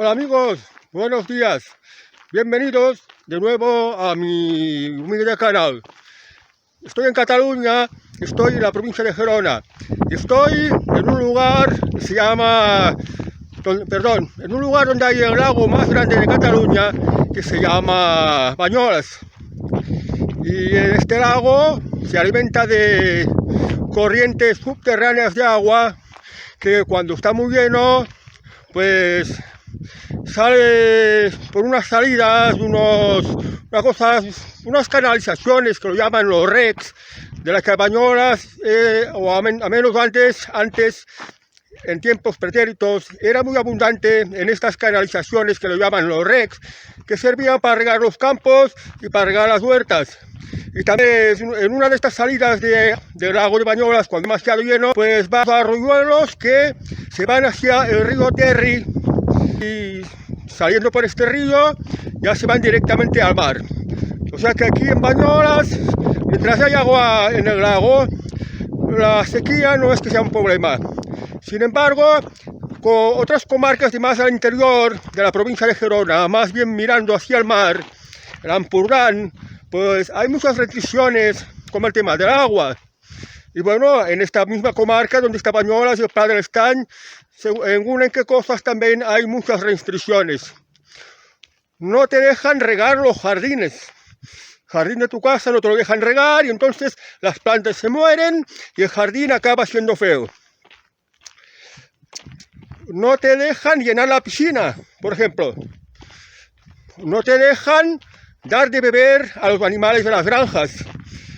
Hola amigos, buenos días. Bienvenidos de nuevo a mi humilde canal. Estoy en Cataluña, estoy en la provincia de Gerona. Estoy en un lugar que se llama... en un lugar donde hay el lago más grande de Cataluña, que se llama Banyoles. Y en este lago se alimenta de corrientes subterráneas de agua que cuando está muy lleno, pues sale por unas salidas, unas canalizaciones que lo llaman los RECs, de las que Banyoles, o a menos antes, en tiempos pretéritos, era muy abundante en estas canalizaciones que lo llaman los RECs, que servían para regar los campos y para regar las huertas. Y también en una de estas salidas del lago de Banyoles, cuando demasiado lleno, pues va a arroyuelos que se van hacia el río Terri, y saliendo por este río ya se van directamente al mar. O sea que aquí en Banyoles, mientras hay agua en el lago, la sequía no es que sea un problema. Sin embargo, con otras comarcas de más al interior de la provincia de Gerona, más bien mirando hacia el mar, el Ampurdán, pues hay muchas restricciones como el tema del agua. Y bueno, en esta misma comarca donde está Banyoles y el Pla de l'Estany, según en qué cosas también hay muchas restricciones. No te dejan regar los jardines. Jardín de tu casa no te lo dejan regar y entonces las plantas se mueren y el jardín acaba siendo feo. No te dejan llenar la piscina, por ejemplo. No te dejan dar de beber a los animales de las granjas.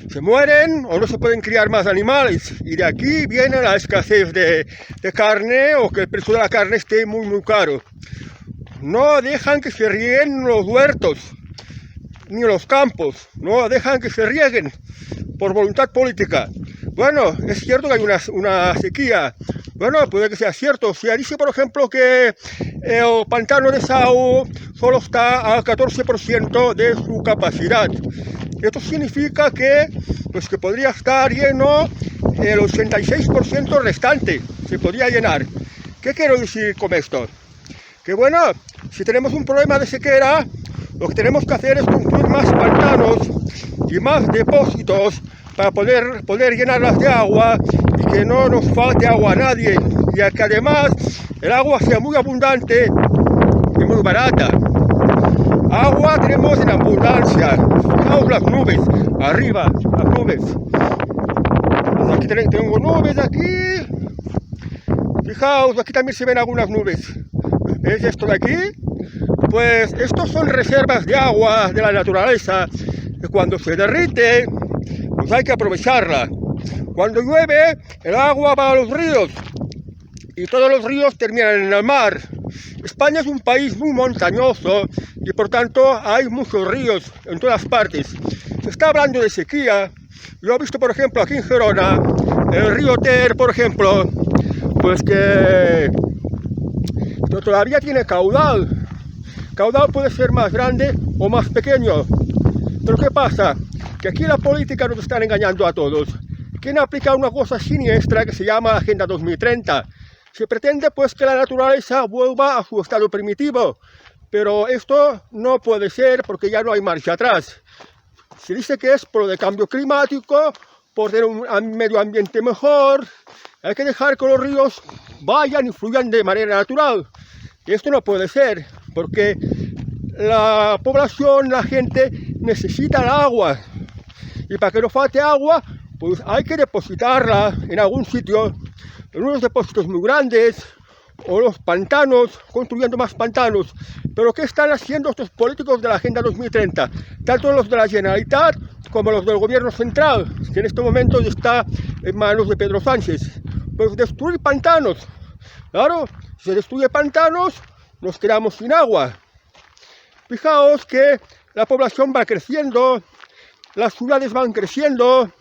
Se mueren o no se pueden criar más animales, y de aquí viene la escasez de carne, o que el precio de la carne esté muy caro. No dejan que se rieguen los huertos ni los campos, no dejan que se rieguen por voluntad política. Bueno, es cierto que hay una sequía. Bueno, puede que sea cierto. Se dice, por ejemplo, que el pantano de Sau solo está al 14% de su capacidad. Esto significa que podría estar lleno el 86% restante, se podría llenar. ¿Qué quiero decir con esto? Que bueno, si tenemos un problema de sequera, lo que tenemos que hacer es construir más pantanos y más depósitos para poder llenarlas de agua y que no nos falte agua a nadie, y que además el agua sea muy abundante y muy barata. Agua tenemos en abundancia. Fijaos las nubes, arriba, las nubes. Aquí tengo nubes aquí. Fijaos, aquí también se ven algunas nubes. ¿Ves esto de aquí? Pues estos son reservas de agua de la naturaleza, que cuando se derrite, pues hay que aprovecharla. Cuando llueve, el agua va a los ríos, y todos los ríos terminan en el mar. España es un país muy montañoso y por tanto hay muchos ríos en todas partes. Se está hablando de sequía. Yo he visto, por ejemplo, aquí en Gerona, el río Ter, por ejemplo, pues que todavía tiene caudal. Caudal puede ser más grande o más pequeño. Pero ¿qué pasa? Que aquí la política nos están engañando a todos. Quieren aplicar una cosa siniestra que se llama Agenda 2030. Se pretende pues que la naturaleza vuelva a su estado primitivo, pero esto no puede ser porque ya no hay marcha atrás. Se dice que es por lo de cambio climático, por tener un medio ambiente mejor. Hay que dejar que los ríos vayan y fluyan de manera natural. Y esto no puede ser, porque la población, la gente necesita el agua. Y para que no falte agua, pues hay que depositarla en algún sitio, en unos depósitos muy grandes, o los pantanos, construyendo más pantanos. Pero ¿qué están haciendo estos políticos de la Agenda 2030? Tanto los de la Generalitat como los del gobierno central, que en este momento está en manos de Pedro Sánchez. Pues destruir pantanos. Claro, si se destruye pantanos, nos quedamos sin agua. Fijaos que la población va creciendo, las ciudades van creciendo,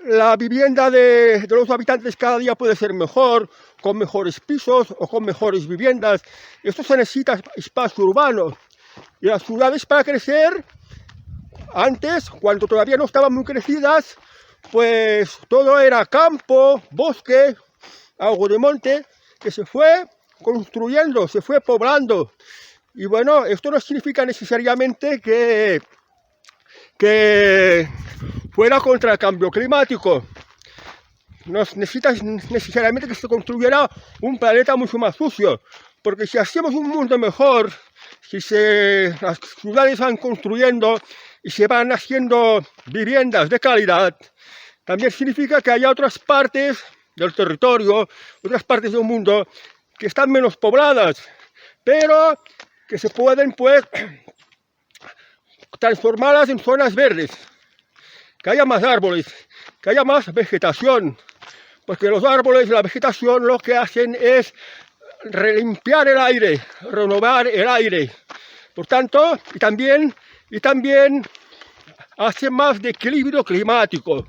la vivienda de los habitantes cada día puede ser mejor, con mejores pisos o con mejores viviendas. Esto se necesita espacio urbano. Y las ciudades, para crecer, antes, cuando todavía no estaban muy crecidas, pues todo era campo, bosque, algo de monte, que se fue construyendo, se fue poblando. Y bueno, esto no significa necesariamente que fuera contra el cambio climático. No necesita necesariamente que se construyera un planeta mucho más sucio, porque si hacemos un mundo mejor, si las ciudades van construyendo y se van haciendo viviendas de calidad, también significa que haya otras partes del territorio, otras partes del mundo que están menos pobladas, pero que se pueden pues transformarlas en zonas verdes, que haya más árboles, que haya más vegetación, porque los árboles y la vegetación lo que hacen es limpiar el aire, renovar el aire. Por tanto, y también hace más de equilibrio climático,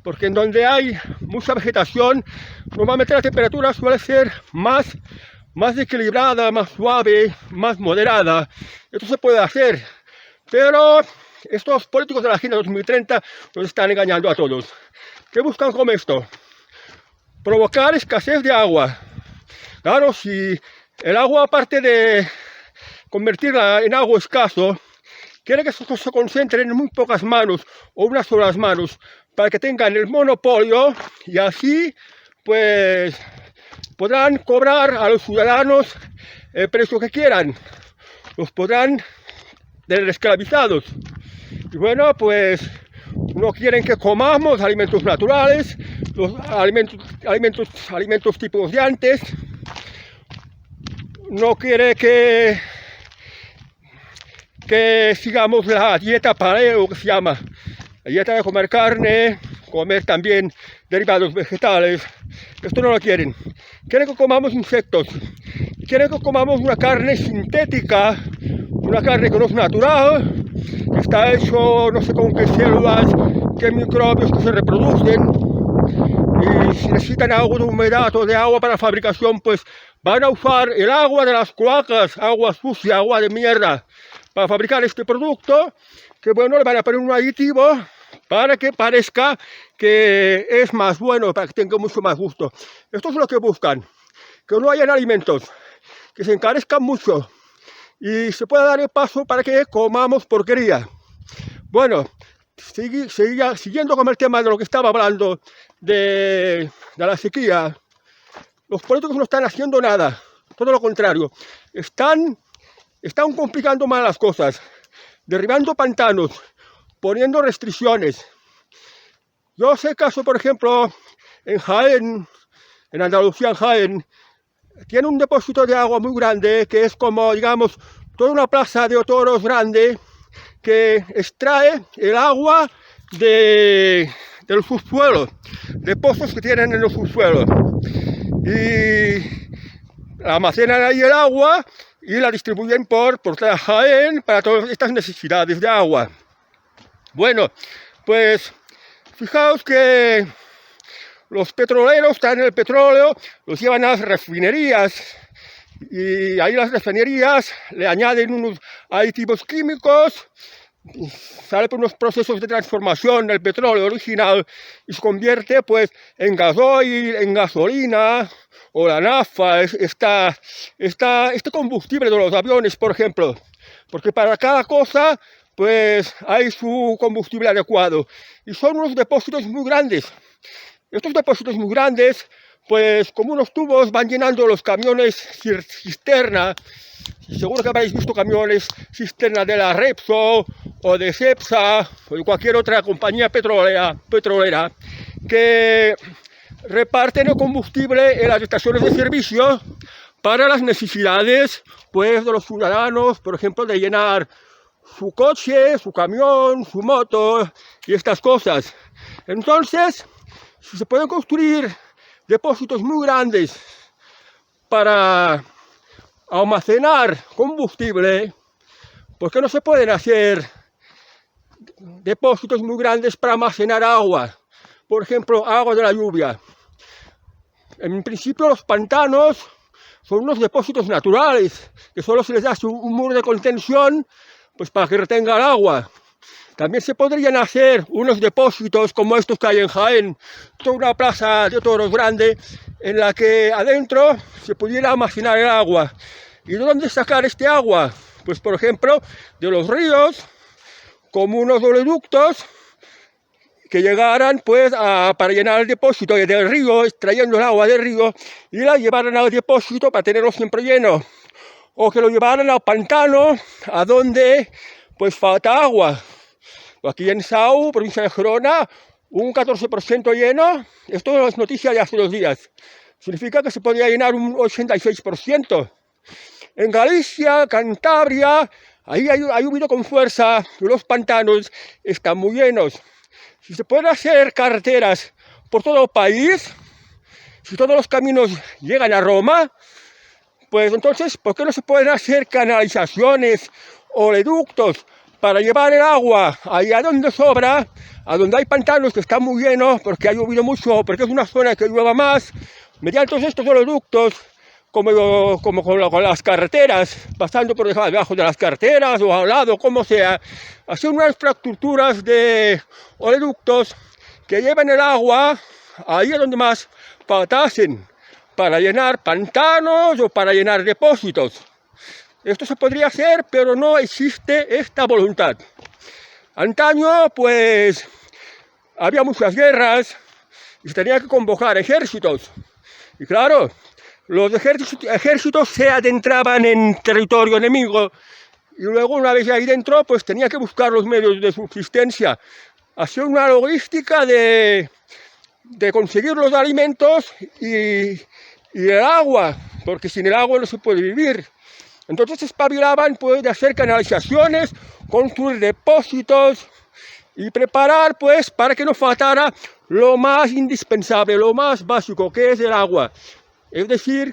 porque en donde hay mucha vegetación, normalmente la temperatura suele ser más equilibrada, más suave, más moderada. Esto se puede hacer, pero estos políticos de la Agenda 2030 nos están engañando a todos. ¿Qué buscan con esto? Provocar escasez de agua. Claro, si el agua, aparte de convertirla en agua escaso, quiere que se concentre en muy pocas manos o unas solas manos para que tengan el monopolio y así pues podrán cobrar a los ciudadanos el precio que quieran, los podrán tener esclavizados. Y bueno, pues no quieren que comamos alimentos naturales, los alimentos tipos de antes, no quiere que sigamos la dieta paleo, que se llama la dieta de comer carne, comer también derivados vegetales. Esto no lo quieren. Quieren que comamos insectos, quieren que comamos una carne sintética, una carne que no es natural, que está hecho no sé con qué células, qué microbios que se reproducen, y si necesitan algo de humedad o de agua para fabricación, pues van a usar el agua de las cloacas, agua sucia, agua de mierda, para fabricar este producto, que bueno, le van a poner un aditivo para que parezca que es más bueno, para que tenga mucho más gusto. Esto es lo que buscan, que no hayan alimentos, que se encarezcan mucho y se pueda dar el paso para que comamos porquería. Bueno, siguiendo con el tema de lo que estaba hablando de la sequía, los políticos no están haciendo nada, todo lo contrario, están complicando más las cosas, derribando pantanos, poniendo restricciones. Yo sé caso, por ejemplo, en Jaén, en Andalucía, en Jaén, tiene un depósito de agua muy grande, que es como, digamos, toda una plaza de toros grande, que extrae el agua del subsuelo, de pozos que tienen en el subsuelo. Y almacenan ahí el agua y la distribuyen por toda Jaén para todas estas necesidades de agua. Bueno, pues fijaos que los petroleros traen el petróleo, los llevan a las refinerías y ahí las refinerías le añaden unos aditivos químicos, sale por unos procesos de transformación del petróleo original y se convierte pues en gasoil, en gasolina o la nafta, este combustible de los aviones, por ejemplo, porque para cada cosa pues hay su combustible adecuado y son unos depósitos muy grandes. Estos depósitos muy grandes, pues como unos tubos van llenando los camiones cisterna. Seguro que habréis visto camiones cisterna de la Repsol o de Cepsa o de cualquier otra compañía petrolera que reparten el combustible en las estaciones de servicio para las necesidades pues, de los ciudadanos, por ejemplo, de llenar su coche, su camión, su moto y estas cosas. Entonces, si se pueden construir depósitos muy grandes para almacenar combustible, ¿por qué no se pueden hacer depósitos muy grandes para almacenar agua? Por ejemplo, agua de la lluvia. En principio los pantanos son unos depósitos naturales, que solo se les da un muro de contención pues para que retenga el agua. También se podrían hacer unos depósitos como estos que hay en Jaén, toda una plaza de toros grande, en la que adentro se pudiera almacenar el agua. ¿Y de dónde sacar este agua? Pues por ejemplo, de los ríos, como unos oleoductos que llegaran pues para llenar el depósito del río, extrayendo el agua del río y la llevaran al depósito para tenerlo siempre lleno. O que lo llevaran al pantano, a donde pues falta agua. Aquí en Sau, provincia de Gerona, un 14% lleno. Esto es noticia de hace 2 días. Significa que se podría llenar un 86%. En Galicia, Cantabria, ahí ha llovido con fuerza, los pantanos están muy llenos. Si se pueden hacer carreteras por todo el país, si todos los caminos llegan a Roma, pues entonces, ¿por qué no se pueden hacer canalizaciones o oleoductos para llevar el agua allá donde sobra, a donde hay pantanos que están muy llenos, porque ha llovido mucho, porque es una zona que llueva más, mediante estos oleoductos, como con las carreteras, pasando por debajo de las carreteras o al lado, como sea, hacer unas infraestructuras de oleoductos que lleven el agua ahí es donde más faltasen, para llenar pantanos o para llenar depósitos. Esto se podría hacer, pero no existe esta voluntad. Antaño, pues, había muchas guerras y se tenía que convocar ejércitos. Y claro, los ejércitos se adentraban en territorio enemigo y luego, una vez ahí dentro, pues tenía que buscar los medios de subsistencia. Hacer una logística de conseguir los alimentos y el agua, porque sin el agua no se puede vivir. Entonces se espabilaban pues, de hacer canalizaciones, construir depósitos y preparar pues para que no faltara lo más indispensable, lo más básico, que es el agua. Es decir,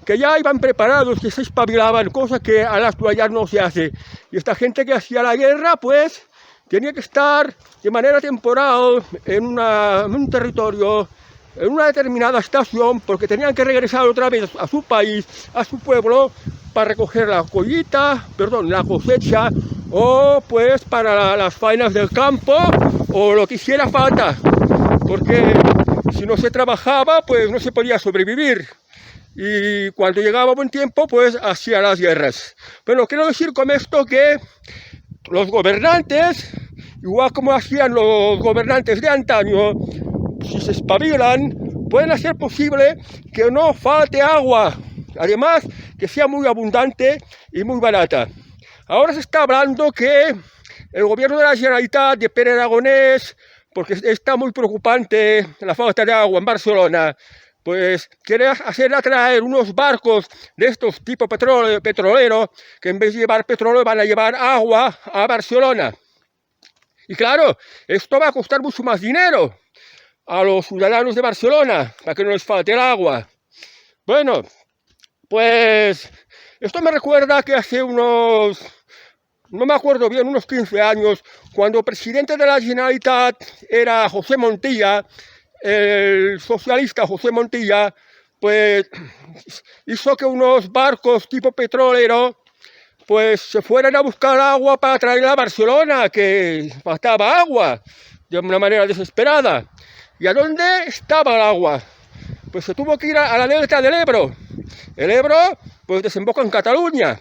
que ya iban preparados, que se espabilaban, cosa que a la actualidad no se hace. Y esta gente que hacía la guerra, pues, tenía que estar de manera temporal en un territorio, en una determinada estación, porque tenían que regresar otra vez a su país, a su pueblo, para recoger la cosecha, o pues para las faenas del campo, o lo que hiciera falta, porque si no se trabajaba, pues no se podía sobrevivir. Y cuando llegaba buen tiempo, pues hacía las guerras. Bueno, quiero decir con esto que los gobernantes, igual como hacían los gobernantes de antaño, si se espabilan, pueden hacer posible que no falte agua. Además, que sea muy abundante y muy barata. Ahora se está hablando que el gobierno de la Generalitat de Pere Aragonès, porque está muy preocupante la falta de agua en Barcelona, pues quiere traer unos barcos de estos tipo petrolero, que en vez de llevar petróleo van a llevar agua a Barcelona. Y claro, esto va a costar mucho más dinero a los ciudadanos de Barcelona, para que no les falte el agua. Bueno, pues esto me recuerda que hace unos, no me acuerdo bien, unos 15 años, cuando el presidente de la Generalitat era José Montilla, el socialista José Montilla, pues hizo que unos barcos tipo petrolero pues se fueran a buscar agua para traerla a Barcelona, que faltaba agua de una manera desesperada. ¿Y a dónde estaba el agua? Pues se tuvo que ir a la delta del Ebro. El Ebro pues desemboca en Cataluña,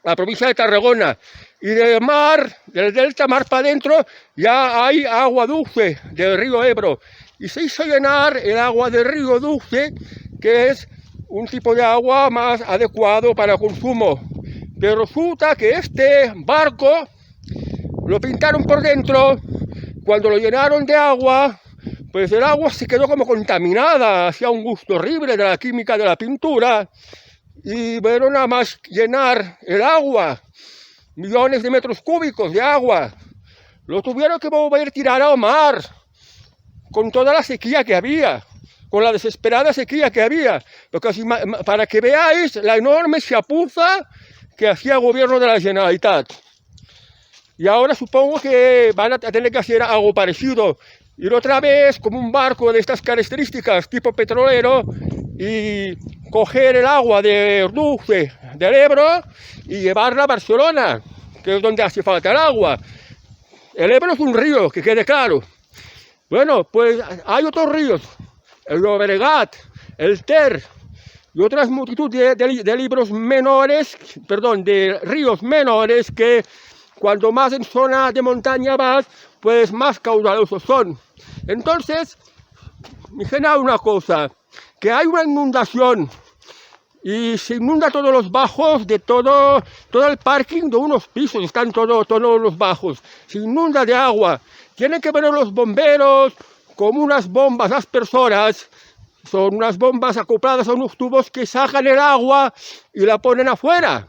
la provincia de Tarragona. Y del delta mar para adentro, ya hay agua dulce del río Ebro. Y se hizo llenar el agua del río dulce, que es un tipo de agua más adecuado para consumo. Pero resulta que este barco lo pintaron por dentro. Cuando lo llenaron de agua, pues el agua se quedó como contaminada, hacía un gusto horrible de la química de la pintura. Y bueno, nada más llenar el agua, millones de metros cúbicos de agua, lo tuvieron que volver a tirar al mar, con toda la sequía que había, con la desesperada sequía que había, para que veáis la enorme chapuza que hacía el gobierno de la Generalitat. Y ahora supongo que van a tener que hacer algo parecido, ir otra vez como un barco de estas características, tipo petrolero, y coger el agua de dulce del Ebro y llevarla a Barcelona, que es donde hace falta el agua. El Ebro es un río, que quede claro. Bueno, pues hay otros ríos, el Llobregat, el Ter y otras multitud de libros menores, perdón, de ríos menores que cuando más en zona de montaña vas, pues más caudalosos son. Entonces, imagina una cosa, que hay una inundación y se inunda todos los bajos de todo el parking de unos pisos, están todos los bajos, se inunda de agua, tienen que venir los bomberos como unas bombas aspersoras, son unas bombas acopladas a unos tubos que sacan el agua y la ponen afuera.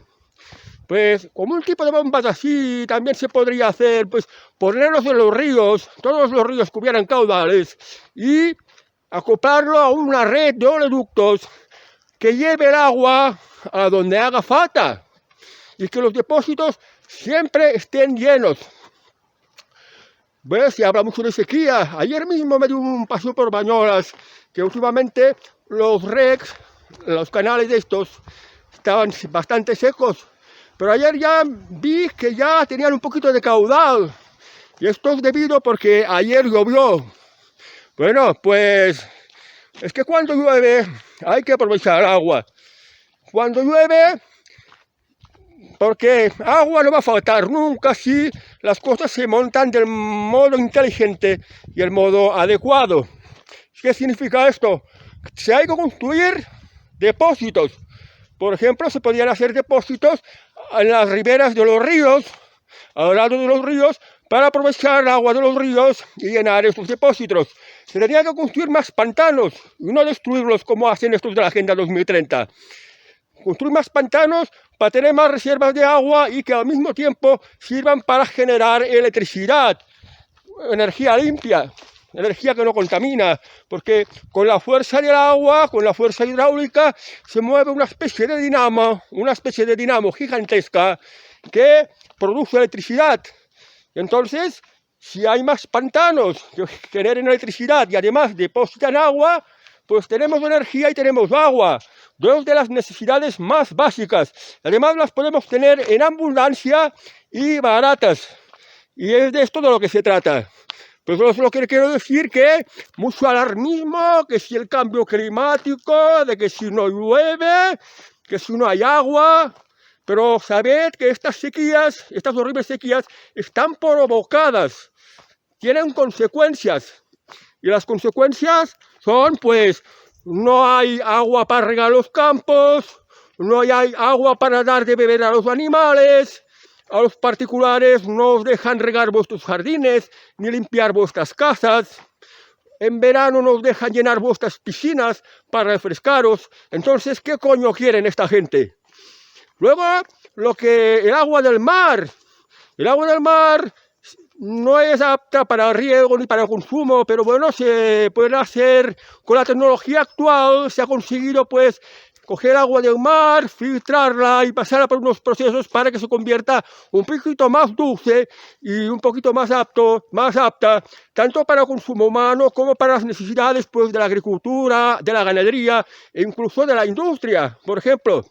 Pues como un tipo de bombas así también se podría hacer, pues ponerlos en los ríos, todos los ríos que hubieran caudales y acoplarlo a una red de oleoductos que lleve el agua a donde haga falta y que los depósitos siempre estén llenos. Bueno, se habla mucho de sequía. Ayer mismo me di un paseo por Bañolas, que últimamente los recs, los canales de estos, estaban bastante secos. Pero ayer ya vi que ya tenían un poquito de caudal. Y esto es debido porque ayer llovió. Bueno, pues es que cuando llueve hay que aprovechar el agua. Cuando llueve, porque agua no va a faltar nunca si las cosas se montan del modo inteligente y el modo adecuado. ¿Qué significa esto? Se hay que construir depósitos. Por ejemplo, se podrían hacer depósitos en las riberas de los ríos, al lado de los ríos, para aprovechar el agua de los ríos y llenar estos depósitos. Se tendría que construir más pantanos y no destruirlos como hacen estos de la Agenda 2030. Construir más pantanos para tener más reservas de agua y que al mismo tiempo sirvan para generar electricidad, energía limpia, energía que no contamina, porque con la fuerza del agua, con la fuerza hidráulica, se mueve una especie de dinamo gigantesca que produce electricidad. Entonces, si hay más pantanos que generen electricidad y además depositan agua, pues tenemos energía y tenemos agua, dos de las necesidades más básicas. Además las podemos tener en abundancia y baratas. Y es de esto de lo que se trata. Pues eso es lo que quiero decir, que mucho alarmismo, que si el cambio climático, de que si no llueve, que si no hay agua. Pero sabed que estas sequías, estas horribles sequías, están provocadas, tienen consecuencias. Y las consecuencias son, pues, no hay agua para regar los campos, no hay agua para dar de beber a los animales, a los particulares no os dejan regar vuestros jardines, ni limpiar vuestras casas. En verano no os dejan llenar vuestras piscinas para refrescaros. Entonces, ¿qué coño quieren esta gente? Luego, el agua del mar. El agua del mar no es apta para riego ni para consumo, pero bueno, se puede hacer con la tecnología actual. Se ha conseguido, pues, coger agua del mar, filtrarla y pasarla por unos procesos para que se convierta un poquito más dulce y un poquito más apta, tanto para consumo humano como para las necesidades, pues, de la agricultura, de la ganadería e incluso de la industria, por ejemplo.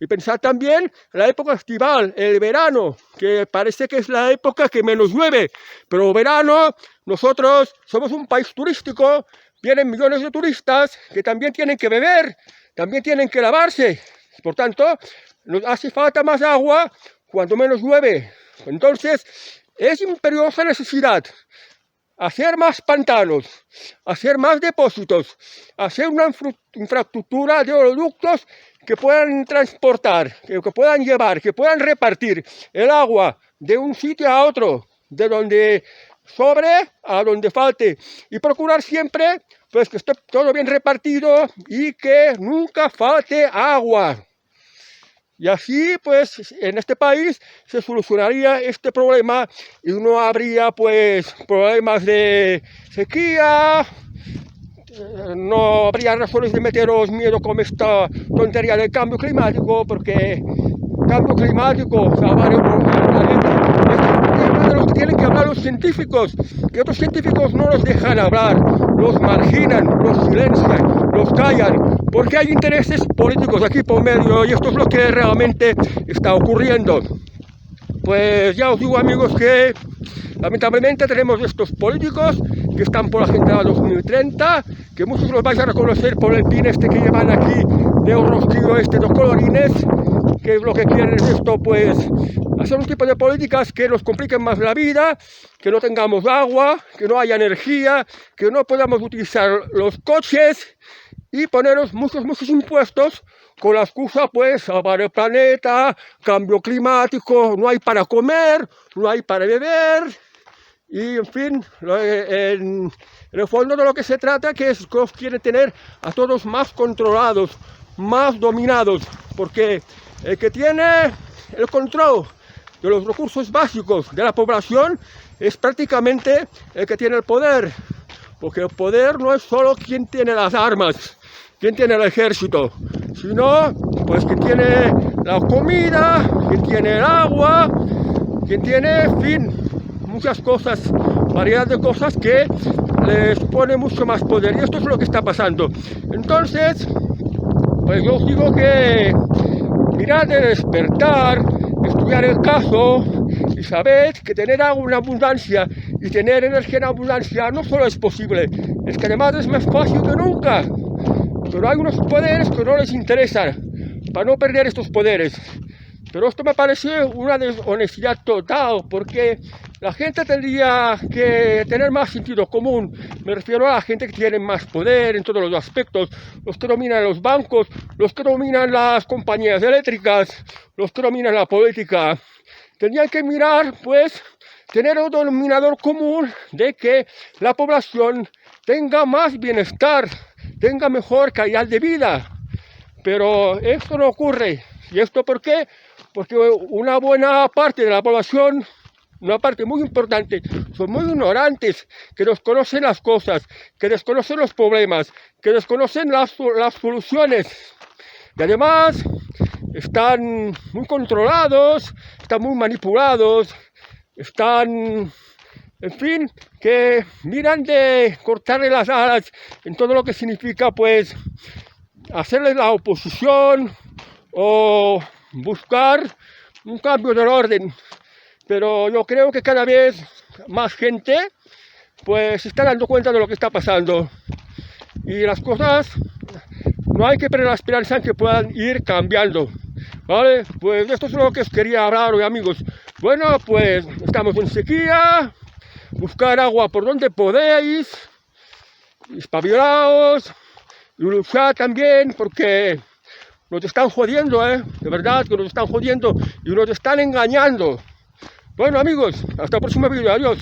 Y pensad también en la época estival, el verano, que parece que es la época que menos llueve, pero verano, nosotros somos un país turístico, vienen millones de turistas que también tienen que beber, también tienen que lavarse, por tanto, nos hace falta más agua cuando menos llueve. Entonces, es imperiosa necesidad hacer más pantanos, hacer más depósitos, hacer una infraestructura de oleoductos que puedan transportar, que puedan llevar, que puedan repartir el agua de un sitio a otro, de donde sobre a donde falte, y procurar siempre, pues, que esté todo bien repartido y que nunca falte agua. Y así, pues, en este país se solucionaría este problema y no habría, pues, problemas de sequía, no habría razones de meteros miedo con esta tontería del cambio climático, porque cambio climático, salvar el planeta, este es un tema de los que tienen que hablar los científicos, que otros científicos no los dejan hablar, los marginan, los silencian, los callan, porque hay intereses políticos aquí por medio y esto es lo que realmente está ocurriendo. Pues ya os digo, amigos, que lamentablemente tenemos estos políticos que están por la Agenda 2030, que muchos los vais a reconocer por el pin este que llevan aquí de un rostrillo este de colorines, que lo que quieren es esto, pues hacer un tipo de políticas que nos compliquen más la vida, que no tengamos agua, que no haya energía, que no podamos utilizar los coches y poneros muchos impuestos con la excusa, pues, salvar el planeta, cambio climático, no hay para comer, no hay para beber, y en fin, en el fondo de lo que se trata que es que os quieren tener a todos más controlados, más dominados, porque el que tiene el control de los recursos básicos de la población es prácticamente el que tiene el poder, porque el poder no es solo quien tiene las armas, quien tiene el ejército, sino pues quien tiene la comida, quien tiene el agua, quien tiene, en fin, muchas cosas, variedad de cosas que les pone mucho más poder, y esto es lo que está pasando. Entonces, pues yo os digo que mirad de despertar, estudiar el caso y sabed que tener agua en abundancia y tener energía en abundancia no solo es posible, es que además es más fácil que nunca. Pero hay unos poderes que no les interesan, para no perder estos poderes. Pero esto me parece una deshonestidad total, porque la gente tendría que tener más sentido común. Me refiero a la gente que tiene más poder en todos los aspectos, los que dominan los bancos, los que dominan las compañías eléctricas, los que dominan la política. Tendrían que mirar, pues, tener un denominador común de que la población tenga más bienestar, tenga mejor calidad de vida. Pero esto no ocurre. ¿Y esto por qué? Porque una buena parte de la población, una parte muy importante, son muy ignorantes, que desconocen las cosas, que desconocen los problemas, que desconocen las soluciones. Y además están muy controlados, están muy manipulados, están, en fin, que miran de cortarle las alas en todo lo que significa, pues, hacerles la oposición o buscar un cambio del orden. Pero yo creo que cada vez más gente, pues, se está dando cuenta de lo que está pasando. Y las cosas, no hay que perder la esperanza en que puedan ir cambiando. ¿Vale? Pues esto es lo que os quería hablar hoy, amigos. Bueno, pues estamos en sequía, buscar agua por donde podéis, espabilaos, y luchar también, porque nos están jodiendo, de verdad que nos están jodiendo y nos están engañando. Bueno, amigos, hasta el próximo vídeo, adiós.